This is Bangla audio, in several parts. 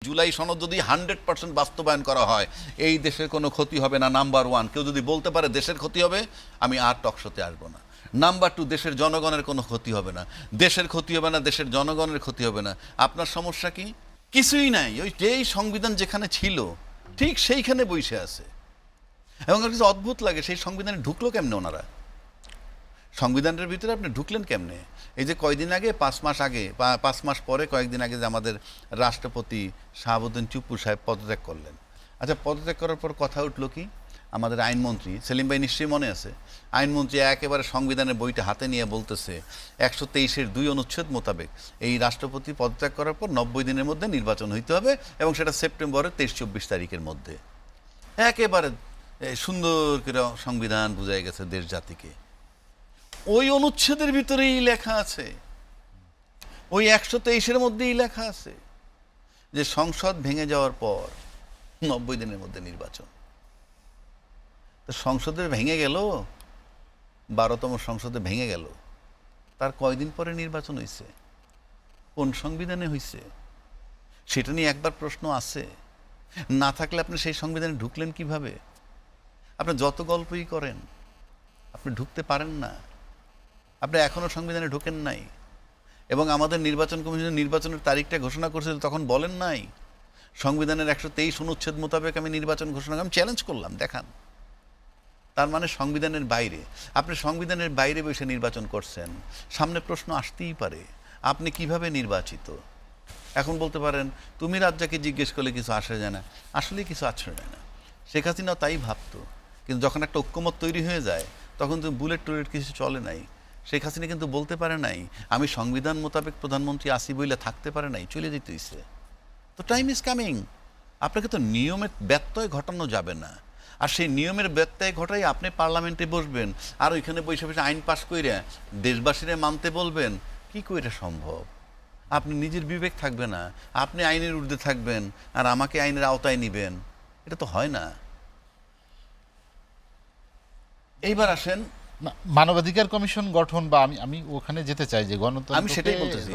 জুলাই সনদ যদি 100% বাস্তবায়ন করা হয় এই দেশের কোনো ক্ষতি হবে না, নাম্বার ওয়ান। কেউ যদি বলতে পারে দেশের ক্ষতি হবে, আমি আর টকশোতে আসবো না। নাম্বার টু, দেশের জনগণের কোনো ক্ষতি হবে না। দেশের ক্ষতি হবে না, দেশের জনগণের ক্ষতি হবে না। আপনার সমস্যা কি? কিছুই নাই। ওই যেই সংবিধান যেখানে ছিল ঠিক সেইখানে বসে আছে। এবং কিছু অদ্ভুত লাগে, সেই সংবিধানে ঢুকলো কেমনে ওনারা? সংবিধানের ভিতরে আপনি ঢুকলেন কেমনে? এই যে কয়দিন আগে, 5 মাস আগে, 5 মাস পরে কয়েকদিন আগে যে আমাদের রাষ্ট্রপতি শাহাবুদ্দিন চুপ্পু সাহেব পদত্যাগ করলেন। আচ্ছা, পদত্যাগ করার পর কথা উঠলো কি? আমাদের আইনমন্ত্রী সেলিম ভাই নিশ্চয়ই মনে আছে, আইনমন্ত্রী একেবারে সংবিধানের বইটা হাতে নিয়ে বলতেছে 123-এর 2 অনুচ্ছেদ মোতাবেক এই রাষ্ট্রপতি পদত্যাগ করার পর 90 দিনের মধ্যে নির্বাচন হইতে হবে, এবং সেটা সেপ্টেম্বরের 23-24 তারিখের মধ্যে। একেবারে সুন্দর করে সংবিধান বুঝাই গেছে দেশ জাতিকে। ওই অনুচ্ছেদের ভিতরেই লেখা আছে, ওই 123-এর মধ্যেই লেখা আছে যে সংসদ ভেঙে যাওয়ার পর 90 দিনের মধ্যে নির্বাচন। তো সংসদে ভেঙে গেল, 12তম সংসদে ভেঙে গেল, তার কয়দিন পরে নির্বাচন হয়েছে? কোন সংবিধানে হয়েছে? সেটা নিয়ে একবার প্রশ্ন আছে। না থাকলে আপনি সেই সংবিধানে ঢুকলেন কিভাবে? আপনি যত গল্পই করেন, আপনি ঢুকতে পারেন না। আপনি এখনও সংবিধানে ঢোকেন নাই। এবং আমাদের নির্বাচন কমিশন নির্বাচনের তারিখটা ঘোষণা করছিল, তখন বলেন নাই সংবিধানের 123 অনুচ্ছেদ মোতাবেক আমি নির্বাচন ঘোষণা, আমি চ্যালেঞ্জ করলাম, দেখান। তার মানে সংবিধানের বাইরে। আপনি সংবিধানের বাইরে বসে নির্বাচন করছেন, সামনে প্রশ্ন আসতেই পারে আপনি কিভাবে নির্বাচিত। এখন বলতে পারেন তুমি রাজ্জাকে জিজ্ঞেস করলে কিছু আসে যায় না। আসলে কিছু আসে যায় না। শেখ হাসিনাও তাই ভাবতো, কিন্তু যখন একটা ঐক্যমত তৈরি হয়ে যায় তখন তুমি বুলেট টুলেট কিছু চলে নাই। শেখ হাসিনা কিন্তু বলতে পারে নাই আমি সংবিধান মোতাবেক প্রধানমন্ত্রী আসি বইলে থাকতে পারে নাই, চলে যেতে হইছে। তো টাইম ইজ কামিং। আপনাকে তো নিয়মের ব্যত্যয় ঘটানো যাবে না। আর সেই নিয়মের ব্যত্যয় ঘটাই আপনি পার্লামেন্টে বসবেন, আর ওইখানে বসে বসে আইন পাশ কইরা দেশবাসীরা মানতে বলবেন, কি কইরা সম্ভব? আপনি নিজের বিবেক থাকবে না, আপনি আইনের ঊর্ধ্বে থাকবেন আর আমাকে আইনের আওতায় নিবেন, এটা তো হয় না। এইবার আসেন মানবাধিকার কমিশন গঠন, বা আমি ওখানে যেতে চাই যে আমি সেটাই বলতেছি।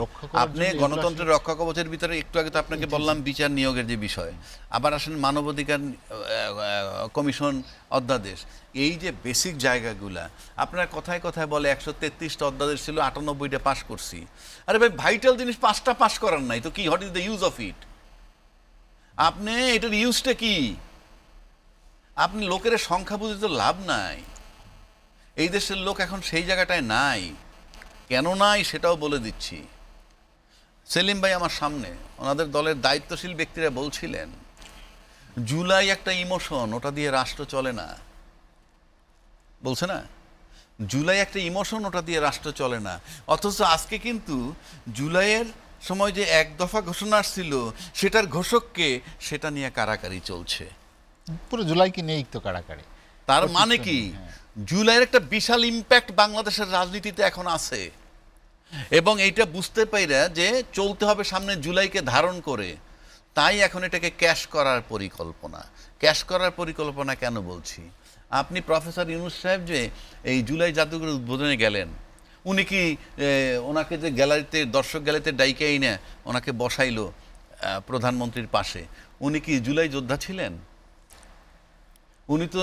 আপনি গণতন্ত্রের রক্ষা কবচের ভিতরে একটু আগে তো আপনাকে বললাম বিচার নিয়োগের যে বিষয়। আবার আসেন মানবাধিকার কমিশন অধ্যাদেশ, এই যে বেসিক জায়গাগুলা আপনার কথায় কথায় বলে 133টা অধ্যাদেশ ছিল, 98টা পাস করছি। আরে ভাই, ভাইটাল জিনিস 5টা পাস করার নাই তো কি? What is the use of it? আপনি এটার ইউজটা কি? আপনি লোকের সংখ্যা বুঝে তো লাভ নাই। এই দেশের লোক এখন সেই জায়গাটায় নাই। কেন নাই সেটাও বলে দিচ্ছি। সেলিম ভাই আমার সামনে, ওনাদের দলের দায়িত্বশীল ব্যক্তিরা বলছিলেন জুলাই একটা ইমোশন, ওটা দিয়ে রাষ্ট্র চলে না। বলছে না, জুলাই একটা ইমোশন, ওটা দিয়ে রাষ্ট্র চলে না। অথচ আজকে কিন্তু জুলাইয়ের সময় যে 1 দফা ঘোষণা আসছিল, সেটার ঘোষককে, সেটা নিয়ে কারাকারি চলছে। পুরো জুলাইকে নিয়েই তো কারাকারি। তার মানে কি, জুলাইয়ের একটা বিশাল ইম্প্যাক্ট বাংলাদেশের রাজনীতিতে এখন আছে। এবং এইটা বুঝতে পাইরা যে চলতে হবে সামনে জুলাইকে ধারণ করে, তাই এখন এটাকে ক্যাশ করার পরিকল্পনা। ক্যাশ করার পরিকল্পনা কেন বলছি? আপনি প্রফেসর ইউনূস সাহেব যে এই জুলাই জাদুঘরের উদ্বোধনে গেলেন, উনি কি ওনাকে যে গ্যালারিতে, দর্শক গ্যালারিতে ডাইকেই না ওনাকে বসাইলো প্রধানমন্ত্রীর পাশে, উনি কি জুলাই যোদ্ধা ছিলেন? উনি তো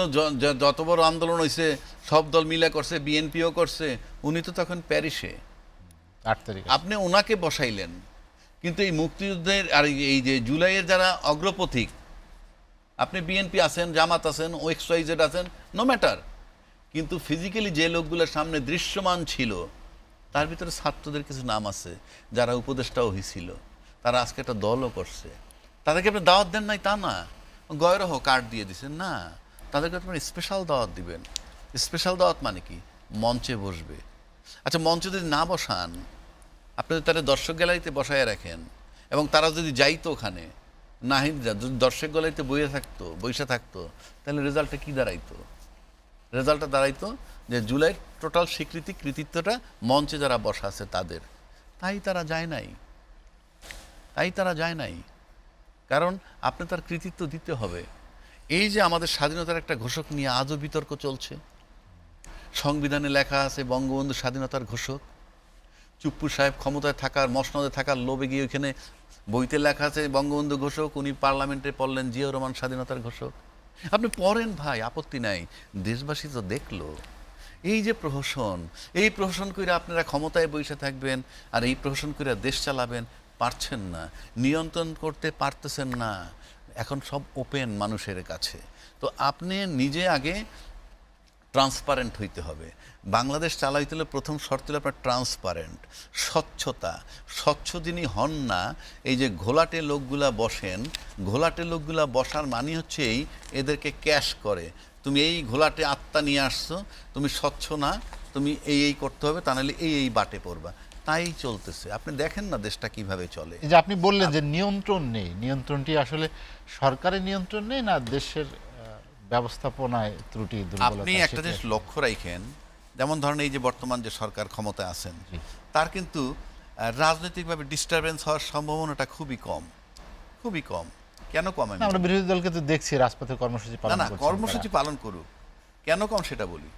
যত বড় আন্দোলন হয়েছে সব দল মিলে করছে, বিএনপিও করছে, উনি তো তখন প্যারিসে। 8 তারিখ আপনি ওনাকে বসাইলেন, কিন্তু এই মুক্তিযুদ্ধের আর এই যে জুলাইয়ের যারা অগ্রপথিক, আপনি বিএনপি আছেন, জামাত আছেন, XYZ আছেন, নো ম্যাটার, কিন্তু ফিজিক্যালি যে লোকগুলোর সামনে দৃশ্যমান ছিল তার ভিতরে ছাত্রদের কিছু নাম আছে যারা উপদেষ্টাও হয়েছিল, তারা আজকে একটা দলও করছে। তাদেরকে আপনি দাওয়াত দেন নাই তা না, গয়রহ কার্ড দিয়ে দিচ্ছেন না, তাদেরকে আপনার স্পেশাল দাওয়াত দিবেন। স্পেশাল দাওয়াত মানে কি? মঞ্চে বসবে। আচ্ছা, মঞ্চে যদি না বসান, আপনি যদি তারা দর্শক গ্যালারিতে বসায় রাখেন এবং তারা যদি যাইতো ওখানে, নাহিদরা যদি দর্শক গ্যালারিতে বসে থাকতো, তাহলে রেজাল্টটা কি দাঁড়াইতো? রেজাল্টটা দাঁড়াইতো যে জুলাইয়ের টোটাল স্বীকৃতি, কৃতিত্বটা মঞ্চে যারা বসা আছে তাদের। তাই তারা যায় নাই। কারণ আপনি তার কৃতিত্ব দিতে হবে। এই যে আমাদের স্বাধীনতার একটা ঘোষক নিয়ে আজও বিতর্ক চলছে, সংবিধানে লেখা আছে বঙ্গবন্ধু স্বাধীনতার ঘোষক, চুপ্পু সাহেব ক্ষমতায় থাকার মসনদে থাকার লোভে গিয়ে ওইখানে বইতে লেখা আছে বঙ্গবন্ধু ঘোষক, উনি পার্লামেন্টে পড়লেন জিয়াউর রহমান স্বাধীনতার ঘোষক। আপনি পড়েন ভাই, আপত্তি নাই, দেশবাসী তো দেখলো। এই যে প্রহসন, এই প্রহসন করে আপনারা ক্ষমতায় বসে থাকবেন আর এই প্রহসন করে দেশ চালাবেন, পারছেন না, নিয়ন্ত্রণ করতে পারতেছেন না। এখন সব ওপেন মানুষের কাছে। তো আপনি নিজে আগে ট্রান্সপারেন্ট হইতে হবে। বাংলাদেশ চালাইতে হলে প্রথম শর্ত হলো আপনার ট্রান্সপারেন্ট, স্বচ্ছতা। স্বচ্ছ যিনি হন না, এই যে ঘোলাটে লোকগুলা বসেন, ঘোলাটে লোকগুলা বসার মানে হচ্ছে এদেরকে ক্যাশ করে, তুমি এই ঘোলাটে আত্মা নিয়ে আসছো, তুমি স্বচ্ছ না, তুমি এই করতে হবে, তা নাহলে এই বাটে পড়বা। তাই চলতেছে। আপনি দেখেন না দেশটা কিভাবে চলে। এই যে আপনি বললেন যে নিয়ন্ত্রণ নেই, নিয়ন্ত্রণটি আসলে সরকারের নিয়ন্ত্রণ নেই না দেশের ব্যবস্থাপনায় ত্রুটি দুর্বলতা? আপনি একটা জিনিস লক্ষ্য রাখেন, যেমন ধরেন এই যে বর্তমান যে সরকার ক্ষমতায় আছেন, তার কিন্তু রাজনৈতিকভাবে ডিস্টারবেন্স হওয়ার সম্ভাবনাটা খুবই কম, খুবই কম। কেন কম? আমরা বিরোধী দলকে তো দেখছি রাজপথে কর্মসূচি পালন না, করছে। কর্মসূচি পালন করুক, কেন কম সেটা বলি।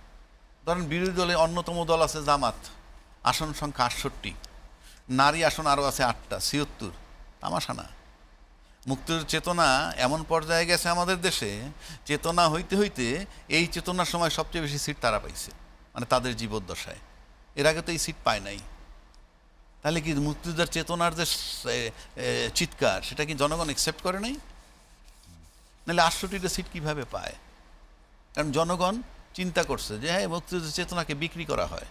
ধরেন বিরোধী দলে অন্যতম দল আছে জামাত, আসন সংখ্যা 68, নারী আসন আরও আছে 8টা, 76। তামাশা না। মুক্তির চেতনা এমন পর্যায়ে গেছে আমাদের দেশে, চেতনা হইতে হইতে এই চেতনার সময় সবচেয়ে বেশি সিট তারা পাইছে, মানে তাদের জীবদ্দশায়। এর আগে তো এই সিট পায় নাই। তাহলে কি মুক্তিযোদ্ধার চেতনার যে চিৎকার, সেটা কি জনগণ অ্যাকসেপ্ট করে নাই? নাহলে 68টা সিট কিভাবে পায়? কারণ জনগণ চিন্তা করছে যে হ্যাঁ, মুক্তিযুদ্ধের চেতনাকে বিক্রি করা হয়।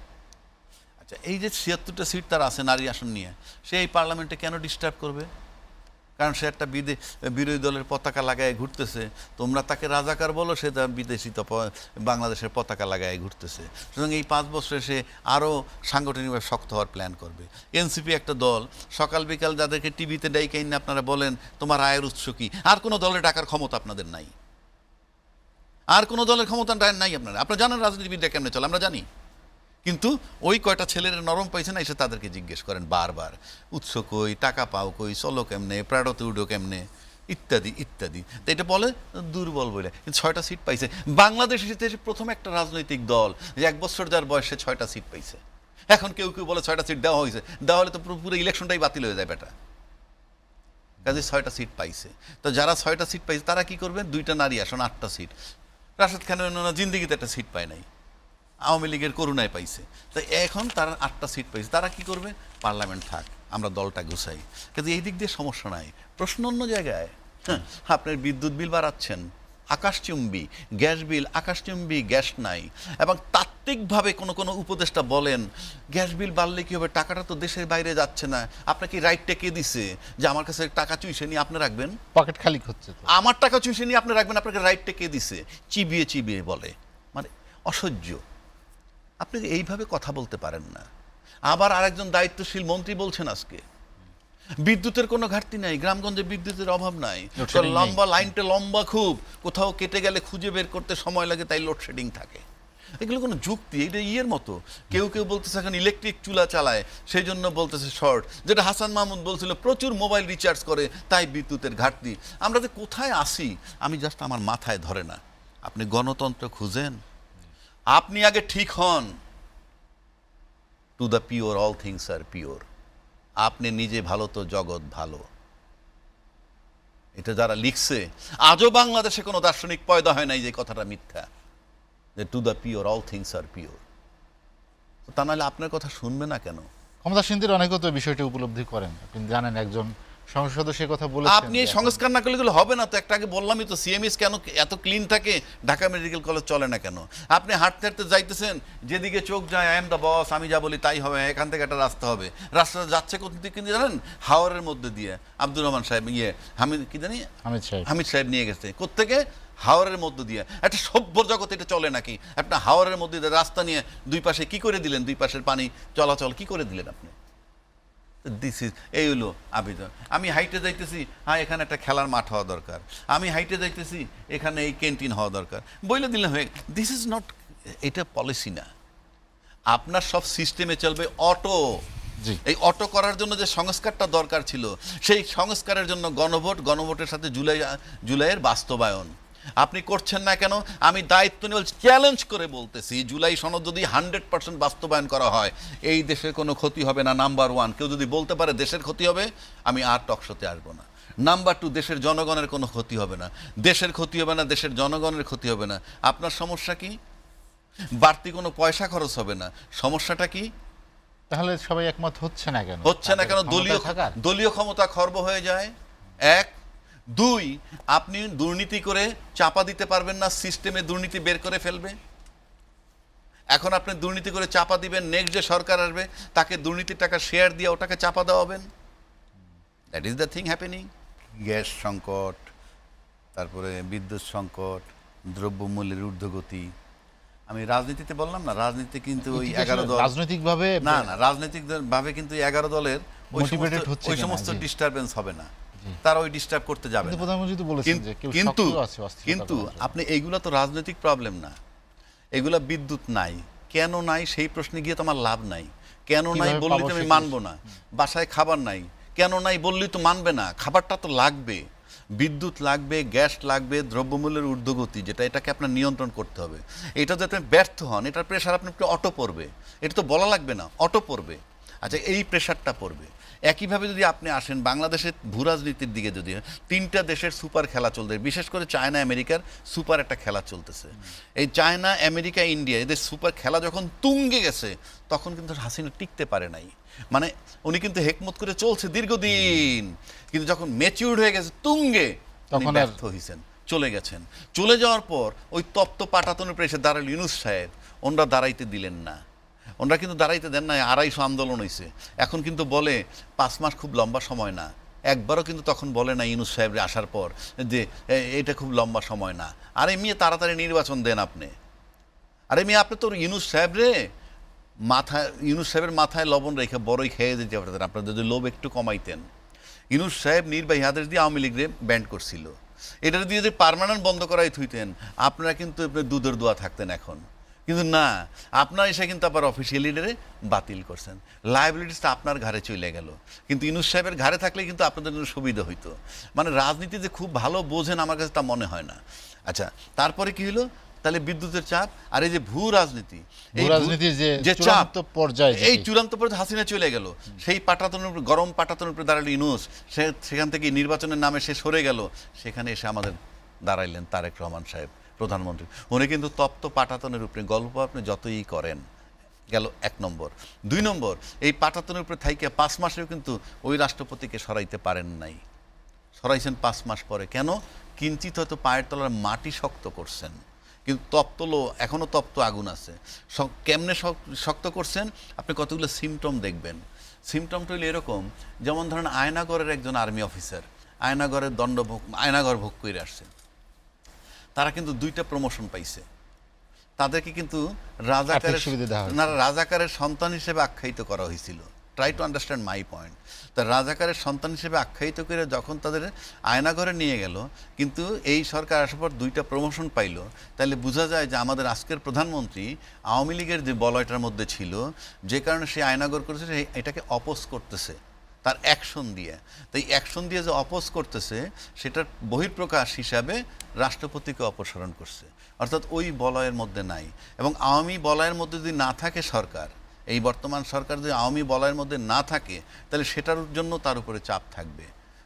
আচ্ছা, এই যে 76টা সিট তার আছে নারী আসন নিয়ে, সে এই পার্লামেন্টে কেন ডিস্টার্ব করবে? কারণ সে একটা বিরোধী দলের পতাকা লাগায় ঘুরতেছে, তোমরা তাকে রাজাকার বলো, সে তার বিদেশি বাংলাদেশের পতাকা লাগায় ঘুরতেছে। সুতরাং এই 5 বছরে সে আরও সাংগঠনিকভাবে শক্ত হওয়ার প্ল্যান করবে। এনসিপি একটা দল, সকাল বিকাল যাদেরকে টিভিতে ডাইকে না আপনারা বলেন তোমার আয়ের উৎস কি, আর কোনো দলের ডাকার ক্ষমতা আপনাদের নাই, আর কোনো দলের ক্ষমতা নাই আপনারা জানেন রাজনীতিবিদরা কেমনে চলে, আমরা জানি। কিন্তু ওই কয়টা ছেলের নরম পাইছে না, এসে তাদেরকে জিজ্ঞেস করেন বারবার, উৎস কই, টাকা পাও কই, চলো কেমনে, প্রাডতে উডো কেমনে, ইত্যাদি ইত্যাদি। তো এটা বলে দুর্বল বলে। কিন্তু 6টা সিট পাইছে। বাংলাদেশ এসে প্রথম একটা রাজনৈতিক দল যে 1 বছর যার বয়সে 6টা সিট পাইছে। এখন কেউ কেউ বলে 6টা সিট দেওয়া হয়েছে, দেওয়া হলে তো পুরো ইলেকশনটাই বাতিল হয়ে যায় বেটা। কাজে 6টা সিট পাইছে। তো যারা 6টা সিট পাইছে তারা কি করবেন? 2টা নারী আসন, 8টা সিট। রাশেদ খানের জিন্দিগিতে একটা সিট পায় নাই, আওয়ামী লীগের করুণায় পাইছে। তো এখন তারা 8টা সিট পাইছে, তারা কি করবে? পার্লামেন্ট থাক, আমরা দলটা গুছাই। কিন্তু এই দিক দিয়ে সমস্যা নাই, প্রশ্ন অন্য জায়গায়। হ্যাঁ, আপনার বিদ্যুৎ বিল বাড়াচ্ছেন, আকাশচুম্বী, গ্যাস বিল আকাশচুম্বী, গ্যাস নাই। এবং তাত্ত্বিকভাবে কোনো কোনো উপদেষ্টা বলেন গ্যাস বিল বাড়লে কী হবে, টাকাটা তো দেশের বাইরে যাচ্ছে না, আপনাকে রাইটটা কে দিছে যে আমার কাছে টাকা চুইসে নিয়ে আপনি রাখবেন? পকেট খালি হচ্ছে তো। আমার টাকা চুইসে নিয়ে আপনি রাখবেন, আপনাকে রাইটটা কে দিছে? চিবিয়ে চিবিয়ে বলে, মানে অসহ্য। আপনি এইভাবে কথা বলতে পারেন না। আবার আরেকজন দায়িত্বশীল মন্ত্রী বলছেন আজকে বিদ্যুতের কোনো ঘাটতি নাই, গ্রামগঞ্জে বিদ্যুতের অভাব নাই, লম্বা লাইনটা লম্বা খুব, কোথাও কেটে গেলে খুঁজে বের করতে সময় লাগে, তাই লোডশেডিং থাকে। এগুলো কোনো যুক্তি? এটা ইয়ের মতো। কেউ কেউ বলতেছে এখন ইলেকট্রিক চুলা চালায় সেই জন্য বলতেছে শর্ট, যেটা হাসান মাহমুদ বলছিল প্রচুর মোবাইল রিচার্জ করে তাই বিদ্যুতের ঘাটতি। আমরা যে কোথায় আসি আমি জাস্ট আমার মাথায় ধরে না। আপনি গণতন্ত্র খুঁজেন, আপনি আগে ঠিক হন। To the pure all things are pure. আপনি নিজে ভালো তো জগৎ ভালো। এটা যারা লিখছে, আজও বাংলাদেশে কোনো দার্শনিক পয়দা হয় নাই যে কথাটা মিথ্যা, যে to the pure all things are pure. তা নাহলে আপনার কথা শুনবে না কেন? ক্ষমতাসীনদের অনেকে তো বিষয়টি উপলব্ধি করেন, আপনি জানেন একজন সংসদ সদস্য কথা বলেছেন। আপনি এই সংস্কার না করলে এগুলো হবে না তো। একটা আগে বললামই তো, সিএমএস কেন এত ক্লিন থাকে, ঢাকা মেডিকেল কলেজ চলে না কেন? আপনি হাঁটতে হাঁটতে যাইতেছেন, যেদিকে চোখ যায় আই এম দ্য বস, আমি যা বলি তাই হবে, এখান থেকে একটা রাস্তা হবে। রাস্তাটা যাচ্ছে কোন দিকে কিন্তু জানেন? হাওরের মধ্যে দিয়ে। আব্দুর রহমান সাহেব হামিদ সাহেব নিয়ে গেছে কোত্থেকে? হাওরের মধ্য দিয়ে। একটা সভ্য জগৎ এটা চলে নাকি? একটা হাওরের মধ্যে দিয়ে রাস্তা নিয়ে দুই পাশে কি করে দিলেন? দুই পাশের পানি চলাচল কি করে দিলেন আপনি? দিস ইজ, এই হলো আবেদন। আমি হাইটে যাইতেছি, হ্যাঁ এখানে একটা খেলার মাঠ হওয়া দরকার। আমি হাইটে যাইতেছি, এখানে এই ক্যান্টিন হওয়া দরকার। বইলে দিলে হয়ে, দিস ইজ নট, এটা পলিসি না। আপনার সব সিস্টেমে চলবে অটো। এই অটো করার জন্য যে সংস্কারটা দরকার ছিল, সেই সংস্কারের জন্য গণভোট, গণভোটের সাথে জুলাইয়ের বাস্তবায়ন। আপনি করছেন না কেন? আমি দায়িত্ব নিয়ে চ্যালেঞ্জ করে বলতেছি, জুলাই সনদ যদি 100% বাস্তবায়ন করা হয় এই দেশের কোনো ক্ষতি হবে না। নাম্বার ওয়ান, কেউ যদি বলতে পারে দেশের ক্ষতি হবে, আমি আর টকশোতে আসবো না। নাম্বার টু, দেশের জনগণের কোনো ক্ষতি হবে না। দেশের ক্ষতি হবে না, দেশের জনগণের ক্ষতি হবে না। আপনার সমস্যা কি? বাড়তি কোনো পয়সা খরচ হবে না। সমস্যাটা কি? তাহলে সবাই একমত হচ্ছে না কেন? হচ্ছে না কেন? দলীয় ক্ষমতা খর্ব হয়ে যায়। এক, দুই, আপনি দুর্নীতি করে চাপা দিতে পারবেন না, সিস্টেমে দুর্নীতি বের করে ফেলবে। এখন আপনি দুর্নীতি করে চাপা দিবেন, নেক্সট যে সরকার আসবে তাকে দুর্নীতির টাকা শেয়ার দিয়ে ওটাকে চাপা দেওয়াবেন। That is the thing happening. Gas সংকট, তারপরে বিদ্যুৎ সংকট, দ্রব্যমূল্যের ঊর্ধ্বগতি। আমি রাজনীতিতে বললাম না, রাজনীতি কিন্তু ওই 11 দল রাজনৈতিকভাবে না, রাজনৈতিক ভাবে কিন্তু 11 দলের ওই সমস্ত ডিস্টারবেন্স হবে না, তারা ওই ডিস্টার্ব করতে যাবে না। প্রধানমন্ত্রী তো বলেছেন যে কেউ সক্রিয় আছে অস্থিরতা কিন্তু আপনি এইগুলা তো রাজনৈতিক প্রবলেম না। এগুলা বিদ্যুৎ নাই, কেন নাই সেই প্রশ্নে গিয়ে তো আমার লাভ নাই। কেন নাই বললে তো আমি মানবো না। বাসায় খাবার নাই, কেন নাই বললেই তো মানবে না। খাবারটা তো লাগবে, বিদ্যুৎ লাগবে, গ্যাস লাগবে, দ্রব্যমূল্যের ঊর্ধ্বগতি যেটা, এটাকে আপনার নিয়ন্ত্রণ করতে হবে। এটা যাতে ব্যর্থ হন, এটার প্রেশার আপনি একটু অটো পড়বে। এটা তো বলা লাগবে না, অটো পড়বে। আচ্ছা, এই প্রেশারটা পড়বে। একইভাবে যদি আপনি আসেন বাংলাদেশের ভূরাজনীতির দিকে, যদি 3টা দেশের সুপার খেলা চলতে, বিশেষ করে চায়না আমেরিকার সুপার একটা খেলা চলতেছে। এই চায়না আমেরিকা ইন্ডিয়া এদের সুপার খেলা যখন তুঙ্গে গেছে তখন কিন্তু হাসিনা টিকতে পারে নাই। মানে উনি কিন্তু হেকমত করে চলছে দীর্ঘদিন, কিন্তু যখন ম্যাচিউরড হয়ে গেছে তুঙ্গে, তখন ব্যর্থ হয়েছেন, চলে গেছেন। চলে যাওয়ার পর ওই তপ্ত পাটাতনের উপরে এসে দাঁড়াল ইউনূস সাহেব, ওনারা দাঁড়াইতে দিলেন না। ওনারা কিন্তু দাঁড়াইতে দেন না, 250 আন্দোলন হয়েছে। এখন কিন্তু বলে 5 মাস খুব লম্বা সময় না। একবারও কিন্তু তখন বলে না ইউনূস সাহেব আসার পর যে এটা খুব লম্বা সময় না। আরে মেয়ে তাড়াতাড়ি নির্বাচন দেন আপনি। আরে মেয়ে আপনি তো ইউনূস সাহেব রে ইউনূস সাহেবের মাথায় লবণ রেখে বড়ই খেয়ে দিতে পারতেন, আপনাদের যদি লোভ একটু কমাইতেন। ইউনূস সাহেব নির্বাহী আদেশ দিয়ে আওয়ামী লীগরে ব্যান্ড করছিল। এটা দিয়ে যদি পার্মানেন্ট বন্ধ করাই থুইতেন আপনারা কিন্তু দুধের দোয়া থাকতেন এখন। কিন্তু না, আপনার এসে কিন্তু আবার অফিসিয়াল লিডারে বাতিল করছেন। লায়াবিলিটিসটা আপনার ঘাড়ে চলে গেল। কিন্তু ইউনূস সাহেবের ঘাড়ে থাকলে কিন্তু আপনাদের জন্য সুবিধা হইতো। মানে রাজনীতি যে খুব ভালো বোঝেন আমার কাছে তা মনে হয় না। আচ্ছা, তারপরে কি হলো? তাহলে বিদ্যুতের চাপ আর এই যে ভূ রাজনীতি, যে চূড়ান্ত পর্যায়ে, এই চূড়ান্ত পর্যায়ে হাসিনা চলে গেল। সেই পাটাতনের উপর, গরম পাটাতনের উপরে দাঁড়ালো ইউনূস, সেখান থেকে নির্বাচনের নামে সে সরে গেল। সেখানে এসে আমাদের দাঁড়াইলেন তারেক রহমান সাহেব, প্রধানমন্ত্রী। উনি কিন্তু তপ্ত পাটাতনের উপরে গল্প আপনি যতই করেন গেল 1 নম্বর। 2 নম্বর, এই পাটাতনের উপরে থাইকে 5 মাসেও কিন্তু ওই রাষ্ট্রপতিকে সরাইতে পারেন নাই। সরাইছেন 5 মাস পরে। কেন? কিঞ্চিত হয়তো পায়ের তলার মাটি শক্ত করছেন, কিন্তু এখনও তপ্ত আগুন আছে। কেমনে শক্ত করছেন? আপনি কতগুলো সিমটম দেখবেন। সিমটমটা হইলে এরকম, যেমন ধরেন আয়নাগরের একজন আর্মি অফিসার আয়নাগর ভোগ করে আসছে। তারা কিন্তু 2টা প্রমোশন পাইছে। তাদেরকে কিন্তু রাজাকারের সন্তান হিসেবে আখ্যায়িত করা হয়েছিল। Try to understand my point. তা রাজাকারের সন্তান হিসেবে আখ্যায়িত করে যখন তাদের আয়নাঘরে নিয়ে গেল, কিন্তু এই সরকার আসার পর 2টা প্রমোশন পাইল, তাহলে বোঝা যায় যে আমাদের আজকের প্রধানমন্ত্রী আওয়ামী লীগের যে বলয়টার মধ্যে ছিল, যে কারণে সে আয়নাঘর করেছে, এটাকে অপোজ করতেছে তার অ্যাকশন দিয়ে। তাই অ্যাকশন দিয়ে যে অপোজ করতেছে, সেটার বহিঃপ্রকাশ হিসাবে রাষ্ট্রপতিকে অপসারণ করছে। অর্থাৎ ওই বলয়ের মধ্যে নাই। এবং আওয়ামী বলয়ের মধ্যে যদি না থাকে সরকার, এই বর্তমান সরকার যদি আওয়ামী বলয়ের মধ্যে না থাকে, তাহলে সেটার জন্য তার উপরে চাপ থাকবে।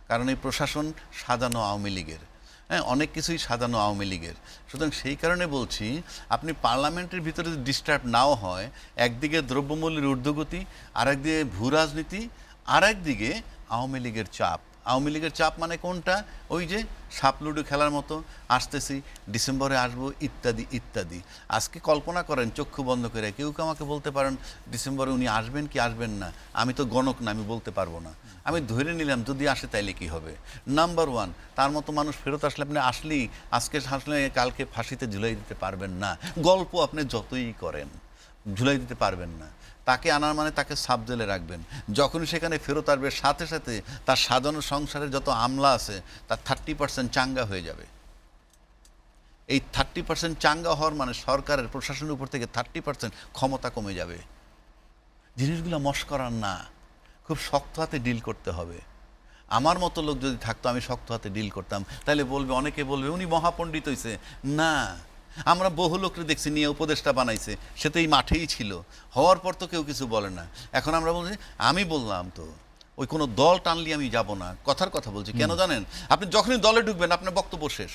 কারণ এই প্রশাসন সাজানো আওয়ামী লীগের, হ্যাঁ, অনেক কিছুই সাজানো আওয়ামী লীগের। সুতরাং সেই কারণে বলছি, আপনি পার্লামেন্টের ভিতরে যদি ডিস্টার্ব নাও হয়, একদিকে দ্রব্যমূল্যের ঊর্ধ্বগতি, আরেকদিকে ভূ রাজনীতি, আরেকদিকে আওয়ামী লীগের চাপ। আওয়ামী লীগের চাপ মানে কোনটা? ওই যে সাপ লুডো খেলার মতো, আসতেছি, ডিসেম্বরে আসবো, ইত্যাদি ইত্যাদি। আজকে কল্পনা করেন চক্ষু বন্ধ করে, কেউ আমাকে বলতে পারেন ডিসেম্বরে উনি আসবেন কি আসবেন না? আমি তো গণক না, আমি বলতে পারবো না। আমি ধরে নিলাম যদি আসে তাইলে কি হবে। নাম্বার 1, তার মতো মানুষ ফেরত আসলে আপনি আসলেই আজকে আসলে কালকে ফাঁসিতে ঝুলাই দিতে পারবেন না। গল্প আপনি যতই করেন ঝুলাই দিতে পারবেন না। তাকে আনার মানে তাকে সাব জেলে রাখবেন। যখনই সেখানে ফেরত আসবে, সাথে সাথে তার সাজানো সংসারের যত আমলা আছে তার 30% চাঙ্গা হয়ে যাবে। এই 30% চাঙ্গা হওয়ার মানে সরকারের প্রশাসনের উপর থেকে 30% ক্ষমতা কমে যাবে। জিনিসগুলো মস্করার না, খুব শক্ত হাতে ডিল করতে হবে। আমার মতো লোক যদি থাকতো আমি শক্ত হাতে ডিল করতাম, তাহলে বলবে, অনেকে বলবে উনি মহাপণ্ডিত হয়েছে। না, আমরা বহু লোককে দেখছি নিয়ে উপদেষ্টা বানাইছে, সে তো এই মাঠেই ছিল, হওয়ার পর তো কেউ কিছু বলে না। এখন আমরা বলছি, আমি বললাম তো ওই কোনো দল টানলি আমি যাব না, কথার কথা বলছি। কেন জানেন? আপনি যখনই দলে ঢুকবেন আপনার বক্তব্য শেষ,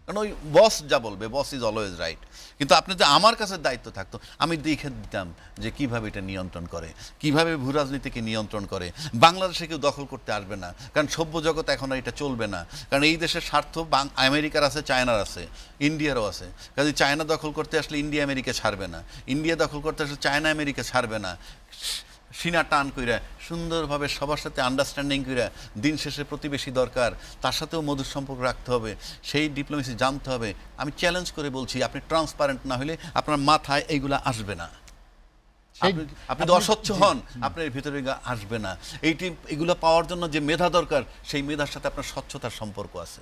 কারণ ওই বস যা বলবে, বস ইজ অলওয়েজ রাইট। কিন্তু আপনি যে আমার কাছে দায়িত্ব থাকতো, আমি দেখে দিতাম যে কিভাবে এটা নিয়ন্ত্রণ করে, কিভাবে ভূ রাজনীতিকে নিয়ন্ত্রণ করে। বাংলাদেশে কেউ দখল করতে আসবে না, কারণ সভ্য জগৎ এখন আর এটা চলবে না। কারণ এই দেশের স্বার্থ আমেরিকার আছে, চায়নার আছে, ইন্ডিয়ারও আছে। কাজে চায়না দখল করতে আসলে ইন্ডিয়া আমেরিকা ছাড়বে না, ইন্ডিয়া দখল করতে আসলে চায়না আমেরিকা ছাড়বে না। সিনা টান কইরা সুন্দরভাবে সবার সাথে আন্ডারস্ট্যান্ডিং কইরা, দিন শেষে প্রতিবেশী দরকার, তার সাথেও মধুর সম্পর্ক রাখতে হবে, সেই ডিপ্লোমেসি জানতে হবে। আমি চ্যালেঞ্জ করে বলছি, আপনি ট্রান্সপারেন্ট না হলে আপনার মাথায় এইগুলা আসবে না। আপনি যদি অস্বচ্ছ হন, আপনার ভিতরে আসবে না। এগুলো পাওয়ার জন্য যে মেধা দরকার, সেই মেধার সাথে আপনার স্বচ্ছতার সম্পর্ক আছে।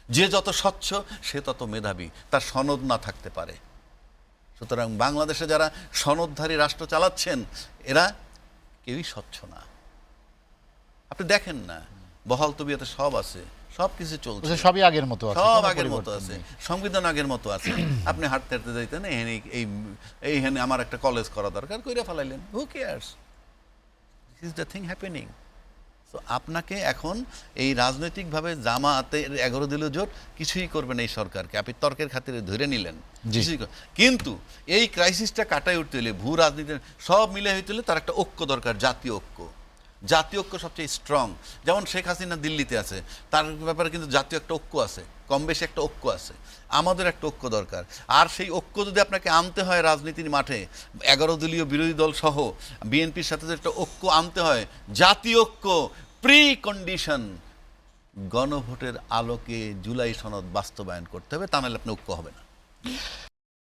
যে যত স্বচ্ছ সে তত মেধাবী, তার সনদ না থাকতে পারে। সুতরাং বাংলাদেশে যারা সনদধারী রাষ্ট্র চালাচ্ছেন, এরা কেউই স্বচ্ছ না। আপনি দেখেন না, বহাল তবিয়তে সব আছে, সব কিছু চলছে, সবই আগের মতো আছে, সব কোনো আগের মতো পরিবর্তন আছে, নেই। সংবিধান আগের মতো আছে। আপনি হাঁটতে হাঁটতে যাইতেন, এইখানে আমার একটা কলেজ করা দরকার, কইরা ফেলাইলেন, who cares, this is the thing happening. তো আপনাকে এখন এই রাজনৈতিকভাবে জামাতের 11 দলীয় জোট কিছুই করবে না এই সরকারকে, আপনি তর্কের খাতিরে ধরে নিলেন, কিন্তু এই ক্রাইসিসটা কাটায় উঠতে হলে, ভূ রাজনীতির সব মিলে হইতে হলে তার একটা ঐক্য দরকার, জাতীয় ঐক্য। জাতীয় ঐক্য সবচেয়ে স্ট্রং। যেমন শেখ হাসিনা দিল্লিতে আছে, তার ব্যাপারে কিন্তু জাতীয় একটা ঐক্য আছে, কম বেশি একটা ঐক্য আছে। আমাদের একটা ঐক্য দরকার। আর সেই ঐক্য যদি আপনাকে আনতে হয় রাজনীতির মাঠে, 11 দলীয় বিরোধী দল সহ বিএনপির সাথে একটা ঐক্য আনতে হয়, জাতীয় ঐক্য প্রি কন্ডিশন, গণভোটের আলোকে জুলাই সনদ বাস্তবায়ন করতে হবে, তা নাহলে আপনার ঐক্য হবে না।